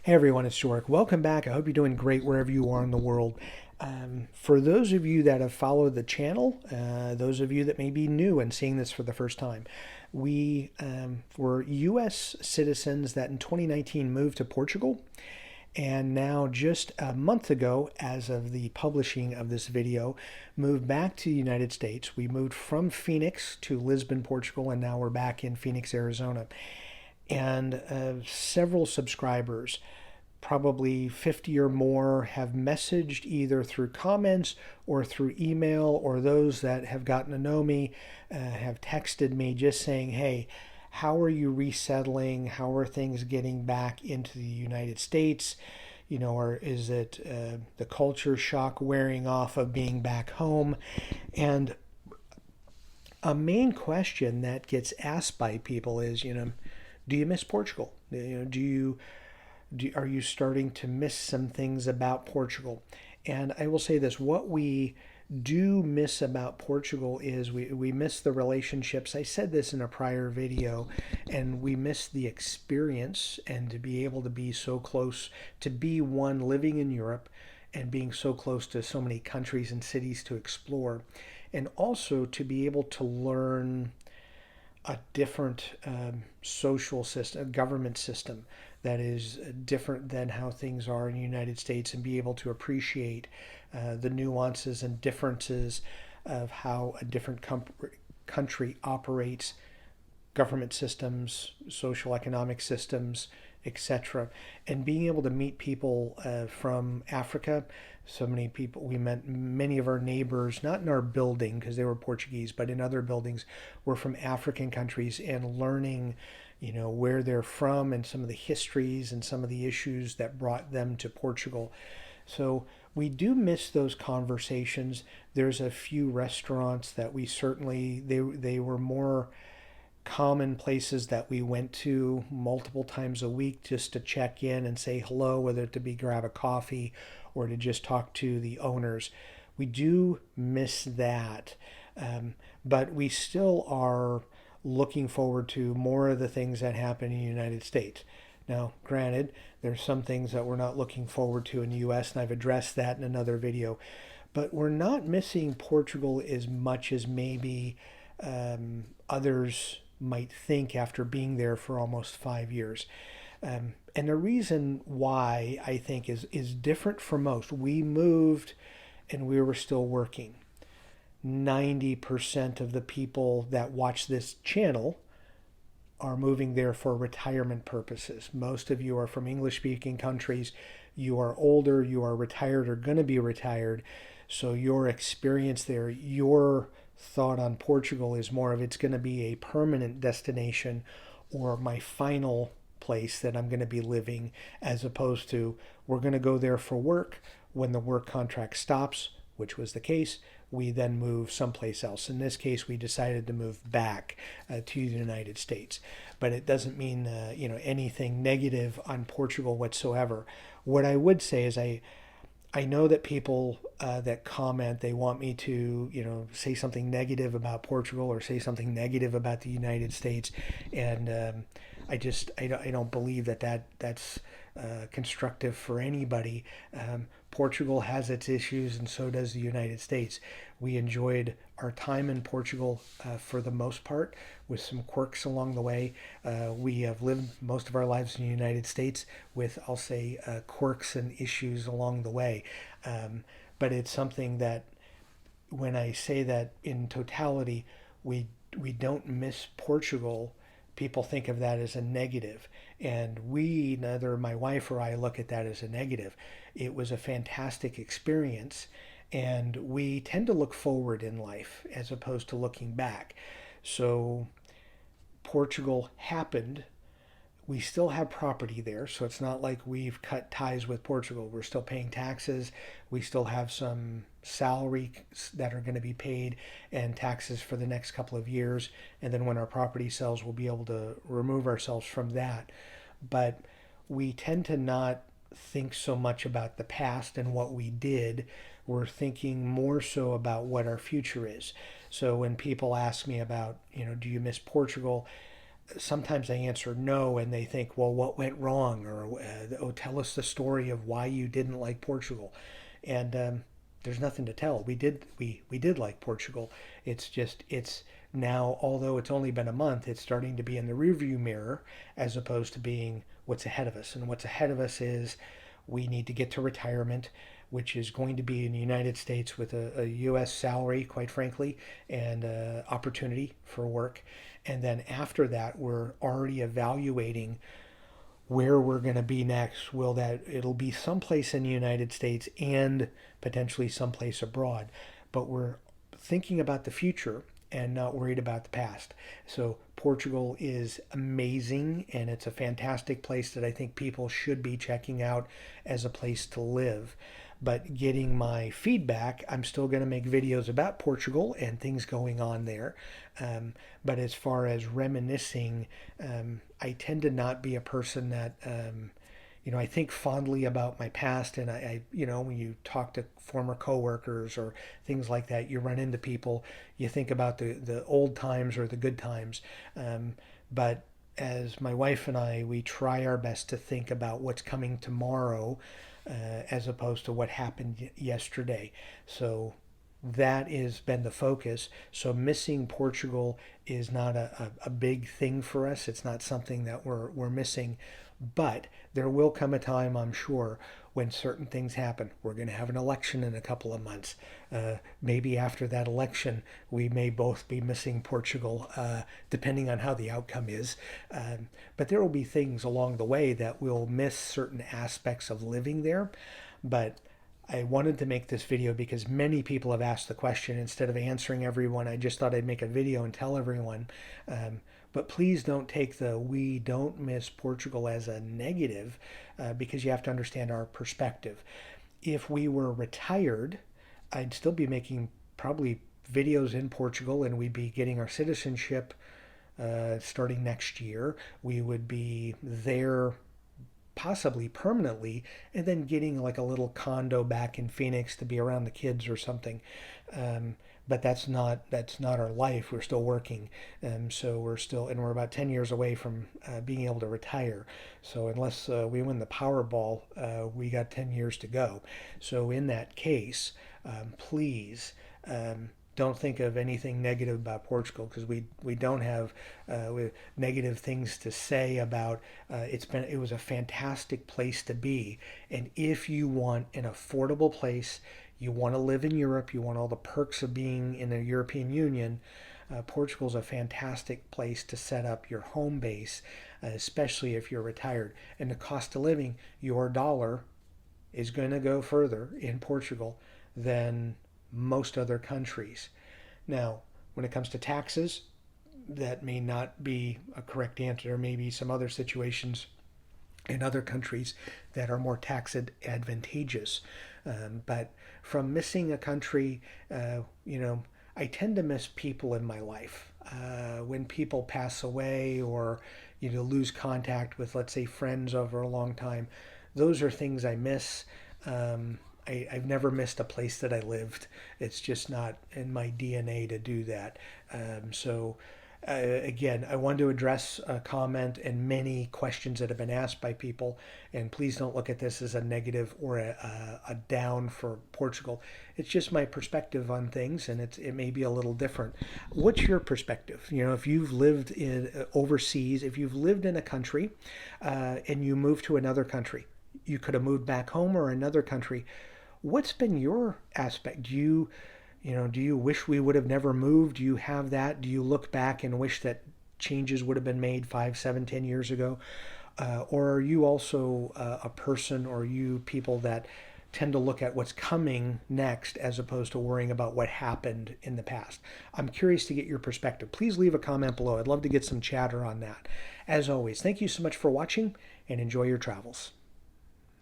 Hey everyone, it's Joric. Welcome back. I hope you're doing great wherever you are in the world. For those of you that have followed the channel, those of you that may be new and seeing this for the first time, we were U.S. citizens that in 2019 moved to Portugal. And now, just a month ago, as of the publishing of this video, moved back to the United States. We moved from Phoenix to Lisbon, Portugal, and now we're back in Phoenix, Arizona. And several subscribers, probably 50 or more, have messaged either through comments or through email, or those that have gotten to know me have texted me just saying, hey, how are you resettling? How are things getting back into the United States? Or is it the culture shock wearing off of being back home? And a main question that gets asked by people is, do you miss Portugal? Are you starting to miss some things about Portugal? And I will say this: what we do miss about Portugal is we miss the relationships. I said this in a prior video, and we miss the experience and to be able to be so close, to be one living in Europe and being so close to so many countries and cities to explore, and also to be able to learn a different social system, government system that is different than how things are in the United States, and be able to appreciate the nuances and differences of how a different country operates, government systems, social economic systems, etc. And being able to meet people from Africa. So many people, we met many of our neighbors, not in our building because they were Portuguese, but in other buildings, were from African countries, and learning, where they're from and some of the histories and some of the issues that brought them to Portugal. So we do miss those conversations. There's a few restaurants that we certainly, they were more common places that we went to multiple times a week just to check in and say hello, whether to be grab a coffee or to just talk to the owners. We do miss that, but we still are looking forward to more of the things that happen in the United States. Now, granted, there's some things that we're not looking forward to in the U.S., and I've addressed that in another video, but we're not missing Portugal as much as maybe others might think after being there for almost 5 years. And the reason why I think is different from most. We moved and we were still working. 90% of the people that watch this channel are moving there for retirement purposes. Most of you are from English speaking countries. You are older, you are retired or going to be retired. So your experience there, your thought on Portugal is more of it's going to be a permanent destination or my final place that I'm going to be living, as opposed to we're going to go there for work. When the work contract stops, which was the case, we then move someplace else. In this case, we decided to move back to the United States. But it doesn't mean anything negative on Portugal whatsoever. What I would say is I know that people that comment, they want me to, say something negative about Portugal or say something negative about the United States, and I don't believe that's constructive for anybody. Portugal has its issues, and so does the United States. We enjoyed our time in Portugal for the most part, with some quirks along the way. We have lived most of our lives in the United States with, I'll say, quirks and issues along the way. But it's something that, when I say that in totality, we don't miss Portugal, people think of that as a negative. And neither my wife or I look at that as a negative. It was a fantastic experience, and we tend to look forward in life as opposed to looking back. So Portugal happened. We still have property there, so it's not like we've cut ties with Portugal. We're still paying taxes. We still have some salary that are going to be paid and taxes for the next couple of years. And then when our property sells, we'll be able to remove ourselves from that. But we tend to not think so much about the past and what we did. We're thinking more so about what our future is. So when people ask me about, do you miss Portugal? sometimes I answer no, and they think, well, what went wrong? Or, oh, tell us the story of why you didn't like Portugal. And there's nothing to tell. We did like Portugal. It's just, it's now, although it's only been a month, it's starting to be in the rearview mirror as opposed to being what's ahead of us. And what's ahead of us is we need to get to retirement, which is going to be in the United States with a U.S. salary, quite frankly, and opportunity for work. And then after that, we're already evaluating where we're going to be next. Will that it'll be someplace in the United States and potentially someplace abroad, but we're thinking about the future and not worried about the past. So Portugal is amazing, and it's a fantastic place that I think people should be checking out as a place to live. But getting my feedback, I'm still going to make videos about Portugal and things going on there. But as far as reminiscing, I tend to not be a person that I think fondly about my past, and when you talk to former coworkers or things like that, you run into people, you think about the old times or the good times. But as my wife and I, we try our best to think about what's coming tomorrow, as opposed to what happened yesterday. So that has been the focus. So missing Portugal is not a big thing for us. It's not something that we're missing. But there will come a time, I'm sure, when certain things happen. We're going to have an election in a couple of months. Maybe after that election, we may both be missing Portugal, depending on how the outcome is. But there will be things along the way that we'll miss certain aspects of living there. But I wanted to make this video because many people have asked the question. Instead of answering everyone, I just thought I'd make a video and tell everyone. But please don't take the "we don't miss Portugal" as a negative, because you have to understand our perspective. If we were retired, I'd still be making probably videos in Portugal, and we'd be getting our citizenship starting next year. We would be there possibly permanently, and then getting like a little condo back in Phoenix to be around the kids or something. But that's not our life. We're still working, so we're about 10 years away from being able to retire. So unless we win the Powerball, we got 10 years to go. So in that case, please. Don't think of anything negative about Portugal, because we don't have negative things to say about it was a fantastic place to be. And if you want an affordable place, you want to live in Europe, you want all the perks of being in the European Union, Portugal's a fantastic place to set up your home base, especially if you're retired. And the cost of living, your dollar is going to go further in Portugal than most other countries. Now, when it comes to taxes, that may not be a correct answer. There may be some other situations in other countries that are more tax advantageous. But from missing a country, I tend to miss people in my life. When people pass away, or lose contact with, let's say, friends over a long time, those are things I miss. I've never missed a place that I lived. It's just not in my DNA to do that. Again, I wanted to address a comment and many questions that have been asked by people. And please don't look at this as a negative or a down for Portugal. It's just my perspective on things, and it may be a little different. What's your perspective? If you've lived overseas, if you've lived in a country and you move to another country, you could have moved back home or another country. What's been your aspect? Do you wish we would have never moved? Do you have that? Do you look back and wish that changes would have been made 5, 7, 10 years ago? Or are you also a person, or you people that tend to look at what's coming next as opposed to worrying about what happened in the past? I'm curious to get your perspective. Please leave a comment below. I'd love to get some chatter on that. As always, thank you so much for watching, and enjoy your travels.